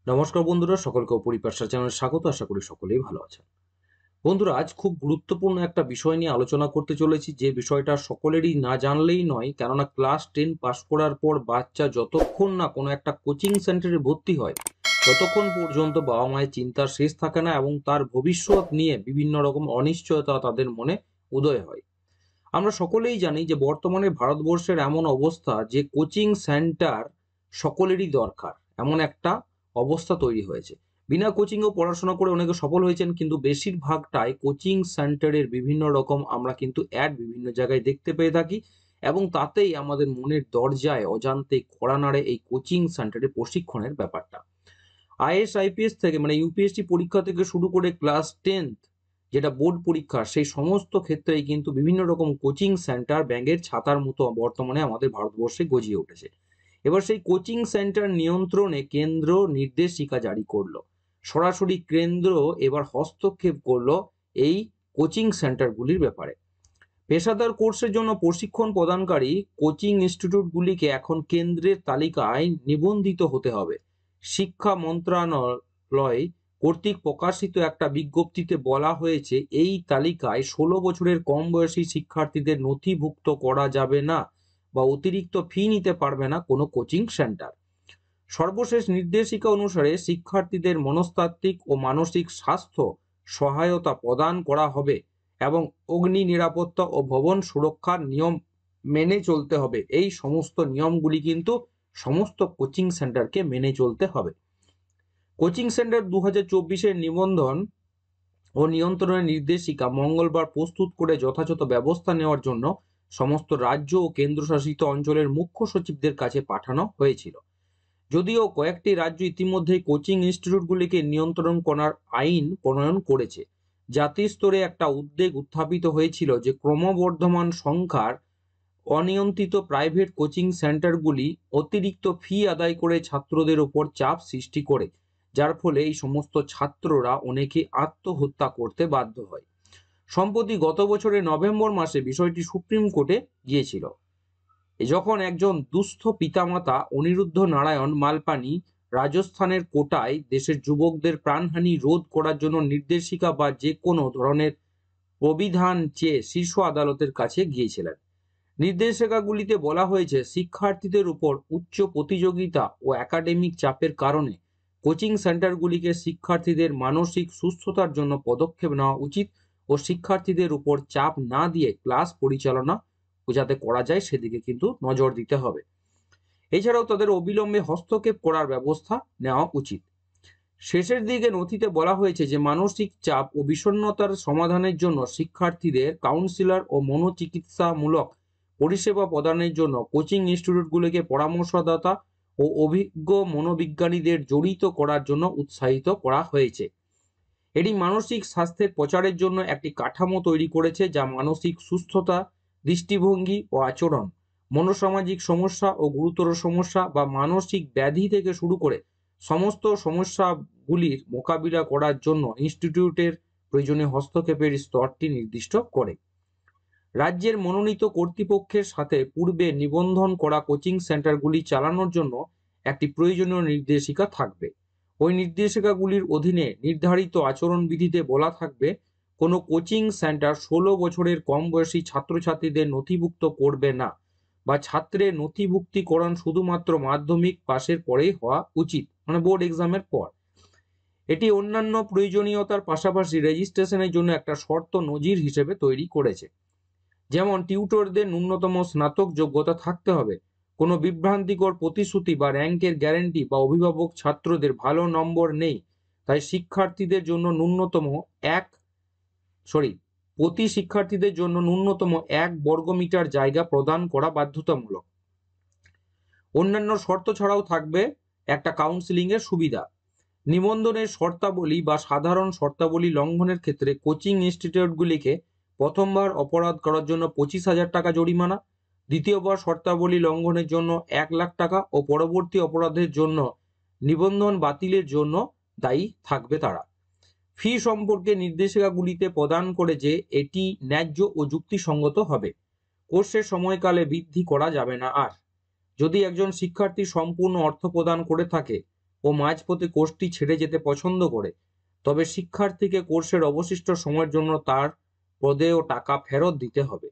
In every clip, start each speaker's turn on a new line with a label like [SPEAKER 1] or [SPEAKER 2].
[SPEAKER 1] নমস্কার বন্ধুরা, সকলকে পরিপাশা চ্যানেলে স্বাগত। আশা করি সকলেই ভালো আছেন। বন্ধুরা, আজ খুব গুরুত্বপূর্ণ একটা বিষয় নিয়ে আলোচনা করতে চলেছি, যে বিষয়টা সকলেরই না জানলেই নয়। কেননা ক্লাস 10 পাস করার পর বাচ্চা যতক্ষণ না কোনো একটা কোচিং সেন্টারে ভর্তি হয়, ততক্ষণ পর্যন্ত বাবা মায়ের চিন্তার শেষ থাকে না এবং তার ভবিষ্যৎ নিয়ে বিভিন্ন রকম অনিশ্চয়তা তাদের মনে উদয় হয়। আমরা সকলেই জানি যে বর্তমানে ভারতবর্ষের এমন অবস্থা যে কোচিং সেন্টার সকলেরই দরকার, এমন একটা অবস্থা তৈরি হয়েছে। বিনা কোচিংয়েও পড়াশোনা করে অনেকে সফল হয়েছেন, কিন্তু বেশিরভাগটাই কোচিং সেন্টারের বিভিন্ন রকম আমরা কিন্তু অ্যাড বিভিন্ন জায়গায় দেখতে পেয়ে থাকি, এবং তাতেই আমাদের মনের দরজায় অজান্তে কড়া নাড়ে এই কোচিং সেন্টারে প্রশিক্ষণের ব্যাপারটা। আইএস আইপিএস থেকে মানে ইউপিএসসি পরীক্ষা থেকে শুরু করে ক্লাস 10th যেটা বোর্ড পরীক্ষা, সেই সমস্ত ক্ষেত্রেই কিন্তু বিভিন্ন রকম কোচিং সেন্টার ব্যাঙের ছাতার মতো বর্তমানে আমাদের ভারতবর্ষে গজিয়ে উঠেছে। এবার সেই কোচিং সেন্টার নিয়ন্ত্রণে কেন্দ্র নির্দেশিকা জারি করলো। সরাসরি কেন্দ্র এবার হস্তক্ষেপ করলো এই কোচিং সেন্টারগুলির ব্যাপারে। পেশাদার কোর্সের জন্য প্রশিক্ষণ প্রদানকারী কোচিং ইনস্টিটিউটগুলিকে এখন কেন্দ্রের তালিকায় নিবন্ধিত হতে হবে। শিক্ষা মন্ত্রণালয় কর্তৃক প্রকাশিত একটা বিজ্ঞপ্তিতে বলা হয়েছে, এই তালিকায় 16 বছরের কম বয়সী শিক্ষার্থীদের নথিভুক্ত করা যাবে না বা অতিরিক্ত ফি নিতে পারবে না কোনো কোচিং সেন্টার। সর্বশেষ নির্দেশিকা অনুসারে শিক্ষার্থীদের মনস্তাত্ত্বিক ও মানসিক স্বাস্থ্য সহায়তা প্রদান করা হবে এবং অগ্নি নিরাপত্তা ও ভবন সুরক্ষার নিয়ম মেনে চলতে হবে। এই সমস্ত নিয়মগুলি কিন্তু সমস্ত কোচিং সেন্টারকে মেনে চলতে হবে। কোচিং সেন্টার 2024-এর নিবন্ধন ও নিয়ন্ত্রণের নির্দেশিকা মঙ্গলবার প্রস্তুত করে যথাযথ ব্যবস্থা নেওয়ার জন্য সমস্ত রাজ্য ও কেন্দ্রশাসিত অঞ্চলের মুখ্য সচিবদের কাছে পাঠানো হয়েছিল। যদিও কয়েকটি রাজ্য ইতিমধ্যেই কোচিং ইনস্টিটিউটগুলিকে নিয়ন্ত্রণ করার আইন প্রণয়ন করেছে, জাতীয় স্তরে একটা উদ্বেগ উত্থাপিত হয়েছিল যে ক্রমবর্ধমান সংখ্যার অনিয়ন্ত্রিত প্রাইভেট কোচিং সেন্টারগুলি অতিরিক্ত ফি আদায় করে ছাত্রদের ওপর চাপ সৃষ্টি করে, যার ফলে এই সমস্ত ছাত্ররা অনেকে আত্মহত্যা করতে বাধ্য হয়। সম্প্রতি গত বছরের নভেম্বর মাসে বিষয়টি সুপ্রিম কোর্টে গিয়েছিল, যখন একজন দুস্থ পিতামাতা অনিরুদ্ধ নারায়ণ মালপানি রাজস্থানের কোটায় দেশের যুবকদের প্রাণহানি রোধ করার জন্য নির্দেশিকা বা যে কোনো ধরনের অভিধান চেয়ে শীর্ষ আদালতের কাছে গিয়েছিলেন। নির্দেশিকাগুলিতে বলা হয়েছে, শিক্ষার্থীদের উপর উচ্চ প্রতিযোগিতা ও একাডেমিক চাপের কারণে কোচিং সেন্টারগুলিকে শিক্ষার্থীদের মানসিক সুস্থতার জন্য পদক্ষেপ নেওয়া উচিত ও শিক্ষার্থীদের উপর চাপ না দিয়ে ক্লাস পরিচালনা যাতে করা যায় সেদিকে কিন্তু নজর দিতে হবে। এছাড়াও তাদের অবিলম্বে হস্তক্ষেপ করার ব্যবস্থা নেওয়া উচিত। শেষের দিকে নথিতে বলা হয়েছে যে মানসিক চাপ ও বিষণ্ণতার সমাধানের জন্য শিক্ষার্থীদের কাউন্সিলর ও মনোচিকিৎসামূলক পরিষেবা প্রদানের জন্য কোচিং ইনস্টিটিউটগুলিকে পরামর্শদাতা ও অভিজ্ঞ মনোবিজ্ঞানীদের জড়িত করার জন্য উৎসাহিত করা হয়েছে। এটি মানসিক স্বাস্থ্যের প্রচারের জন্য একটি কাঠামো তৈরি করেছে, যা মানসিক সুস্থতা, দৃষ্টিভঙ্গি ও আচরণ, মনোসামাজিক সমস্যা ও গুরুতর সমস্যা বা মানসিক ব্যাধি থেকে শুরু করে সমস্ত সমস্যাগুলির মোকাবিলা করার জন্য ইনস্টিটিউটের প্রয়োজনীয় হস্তক্ষেপের স্তরটি নির্দিষ্ট করে। রাজ্যের মনোনীত কর্তৃপক্ষের সাথে পূর্বে নিবন্ধন করা কোচিং সেন্টারগুলি চালানোর জন্য একটি প্রয়োজনীয় নির্দেশিকা থাকবে। ওই নির্দেশিকাগুলির অধীনে নির্ধারিত আচরণবিধিতে বলা থাকবে, কোনো কোচিং সেন্টার 16 বছরের কম বয়সী ছাত্রছাত্রীদের নথিভুক্ত করবে না বা ছাত্রের নথিভুক্তিকরণ শুধুমাত্র মাধ্যমিক পাশের পরেই হওয়া উচিত, মানে বোর্ড এক্সামের পর। এটি অন্যান্য প্রয়োজনীয়তার পাশাপাশি রেজিস্ট্রেশনের জন্য একটা শর্ত নজির হিসেবে তৈরি করেছে। যেমন টিউটরদের ন্যূনতম স্নাতক যোগ্যতা থাকতে হবে, কোনো বিভ্রান্তিকর প্রতিশ্রুতি বা র্যাঙ্কের গ্যারান্টি বা অভিভাবক ছাত্রদের ভালো নম্বর নেই, তাই শিক্ষার্থীদের জন্য ন্যূনতম এক সরি প্রতি শিক্ষার্থীদের জন্য ন্যূনতম 1 বর্গমিটার জায়গা প্রদান করা বাধ্যতামূলক। অন্যান্য শর্ত ছাড়াও থাকবে একটা কাউন্সিলিং এর সুবিধা। নিবন্ধনের শর্তাবলী বা সাধারণ শর্তাবলী লঙ্ঘনের ক্ষেত্রে কোচিং ইনস্টিটিউটগুলিকে প্রথমবার অপরাধ করার জন্য 25,000 টাকা জরিমানা, দ্বিতীয়বার শর্তাবলী লঙ্ঘনের জন্য 1 লাখ টাকা ও পরবর্তী অপরাধের জন্য নিবন্ধন বাতিলের জন্য দায়ী থাকবে তারা। ফি সম্পর্কে নির্দেশিকাগুলিতে প্রদান করে যে এটি ন্যায্য ও যুক্তিসঙ্গত হবে। কোর্সের সময়কালে বৃদ্ধি করা যাবে না। আর যদি একজন শিক্ষার্থী সম্পূর্ণ অর্থ প্রদান করে থাকে ও মাঝপথে কোর্সটি ছেড়ে যেতে পছন্দ করে, তবে শিক্ষার্থীকে কোর্সের অবশিষ্ট সময়ের জন্য তার প্রদেয় টাকা ফেরত দিতে হবে।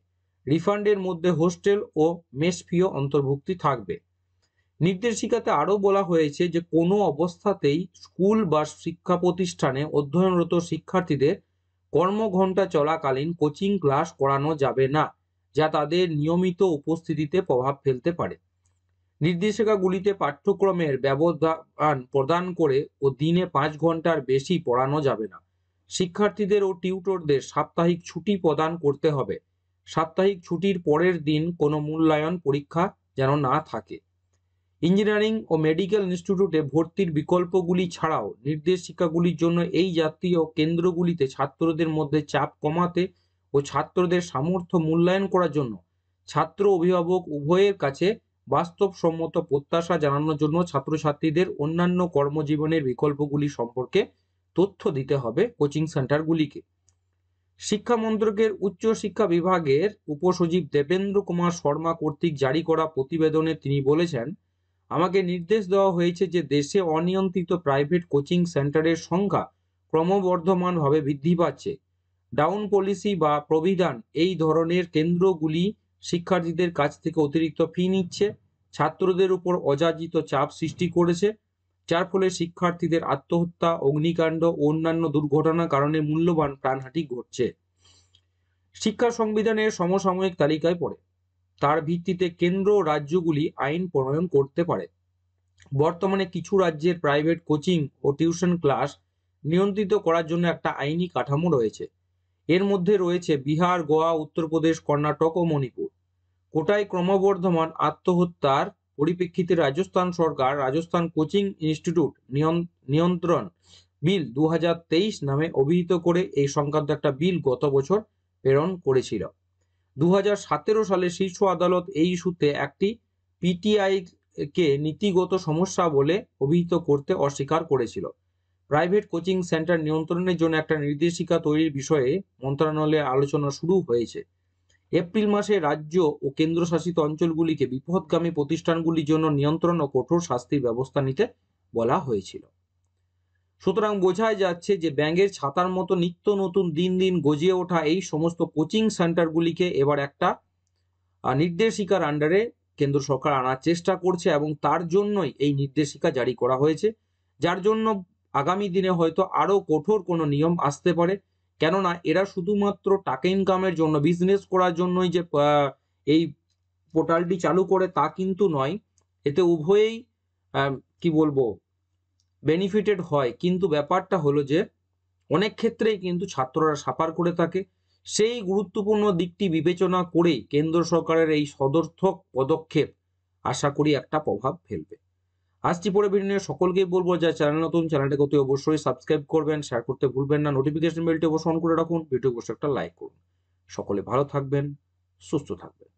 [SPEAKER 1] রিফান্ডের মধ্যে হোস্টেল ও মেস ফিও অন্তর্ভুক্তি থাকবে। নির্দেশিকাতে আরও বলা হয়েছে যে কোনো অবস্থাতেই স্কুল বা শিক্ষা প্রতিষ্ঠানে অধ্যয়নরত শিক্ষার্থীদের কর্মঘণ্টা চলাকালীন কোচিং ক্লাস করানো যাবে না, যা তাদের নিয়মিত উপস্থিতিতে প্রভাব ফেলতে পারে। নির্দেশিকাগুলিতে পাঠ্যক্রমের ব্যবধান প্রদান করে ও দিনে 5 ঘন্টার বেশি পড়ানো যাবে না। শিক্ষার্থীদের ও টিউটরদের সাপ্তাহিক ছুটি প্রদান করতে হবে। সাপ্তাহিক ছুটির পরের দিন কোনো মূল্যায়ন পরীক্ষা যেন না থাকে। ইঞ্জিনিয়ারিং ও মেডিকেল ইনস্টিটিউটে ভর্তির বিকল্পগুলি ছাড়াও নির্দেশিকাগুলির জন্য এই জাতীয় কেন্দ্রগুলিতে ছাত্রদের মধ্যে চাপ কমাতে ও ছাত্রদের সামর্থ্য মূল্যায়ন করার জন্য ছাত্র অভিভাবক উভয়ের কাছে বাস্তবসম্মত প্রত্যাশা জানানোর জন্য ছাত্রছাত্রীদের অন্যান্য কর্মজীবনের বিকল্পগুলি সম্পর্কে তথ্য দিতে হবে কোচিং সেন্টারগুলিকে। শিক্ষা মন্ত্রকের উচ্চ শিক্ষা বিভাগের উপসচিব দেবেন্দ্র কুমার শর্মা কর্তৃক জারি করা প্রতিবেদনে তিনি বলেছেন, আমাকে নির্দেশ দেওয়া হয়েছে যে দেশে অনিয়ন্ত্রিত প্রাইভেট কোচিং সেন্টারের সংখ্যা ক্রমবর্ধমানভাবে বৃদ্ধি পাচ্ছে। ডাউন পলিসি বা প্রবিধান এই ধরনের কেন্দ্রগুলি শিক্ষার্থীদের কাছ থেকে অতিরিক্ত ফি নিচ্ছে, ছাত্রদের উপর অযাচিত চাপ সৃষ্টি করেছে, যার ফলে শিক্ষার্থীদের আত্মহত্যা, অগ্নিকাণ্ড ও অন্যান্য দুর্ঘটনার কারণে মূল্যবান প্রাণহানি ঘটছে। শিক্ষা সংবিধানের সমসাময়িক তালিকায় পড়ে, তার ভিত্তিতে কেন্দ্র ও রাজ্যগুলি আইন প্রণয়ন করতে পারে। বর্তমানে কিছু রাজ্যের প্রাইভেট কোচিং ও টিউশন ক্লাস নিয়ন্ত্রিত করার জন্য একটা আইনি কাঠামো রয়েছে। এর মধ্যে রয়েছে বিহার, গোয়া, উত্তরপ্রদেশ, কর্ণাটক ও মণিপুর। কোটায় ক্রমবর্ধমান আত্মহত্যার পরিপ্রেক্ষিতে রাজস্থান সরকার রাজস্থান কোচিং ইনস্টিটিউট নিয়ন্ত্রণ বিল 2023 নামে অভিহিত করে এই সংক্রান্ত একটা বিল গত বছর প্রেরণ করেছিল। 2017 সালে শীর্ষ আদালত এই ইস্যুতে একটি পিটিআই কে নীতিগত সমস্যা বলে অভিহিত করতে অস্বীকার করেছিল। প্রাইভেট কোচিং সেন্টার নিয়ন্ত্রণের জন্য একটা নির্দেশিকা তৈরির বিষয়ে মন্ত্রণালয়ে আলোচনা শুরু হয়েছে। এপ্রিল মাসে রাজ্য ও কেন্দ্রশাসিত অঞ্চলগুলিকে বিপথগামী প্রতিষ্ঠানগুলির জন্য নিয়ন্ত্রণ ও কঠোর শাস্তির ব্যবস্থা নিতে বলা হয়েছিল। সুতরাং বোঝাই যাচ্ছে যে ব্যাঙের ছাতার মতো নিত্য নতুন দিন দিন গজিয়ে ওঠা এই সমস্ত কোচিং সেন্টারগুলিকে এবার একটা নির্দেশিকার আন্ডারে কেন্দ্র সরকার আনার চেষ্টা করছে এবং তার জন্যই এই নির্দেশিকা জারি করা হয়েছে, যার জন্য আগামী দিনে হয়তো আরো কঠোর কোনো নিয়ম আসতে পারে। কেননা এরা শুধুমাত্র টাকা ইনকামের জন্য, বিজনেস করার জন্যই যে এই পোর্টালটি চালু করে তা কিন্তু নয়। এতে উভয়েই কি বলবো বেনিফিটেড হয়, কিন্তু ব্যাপারটা হলো যে অনেক ক্ষেত্রেই কিন্তু ছাত্ররা সাফার করে থাকে। সেই গুরুত্বপূর্ণ দিকটি বিবেচনা করেই কেন্দ্র সরকারের এই সদর্থক পদক্ষেপ আশা করি একটা প্রভাব ফেলবে। আসছি পরে ভিডিও নিয়ে সকলকেই বলবো, যা চ্যানেল নতুন চ্যানেলটাকে অতি অবশ্যই সাবস্ক্রাইব করবেন, শেয়ার করতে ভুলবেন না, নোটিফিকেশন বেলটি অবশ্যই অন করে রাখুন, ভিডিও অবশ্যই একটা লাইক করুন। সকলে ভালো থাকবেন, সুস্থ থাকবেন।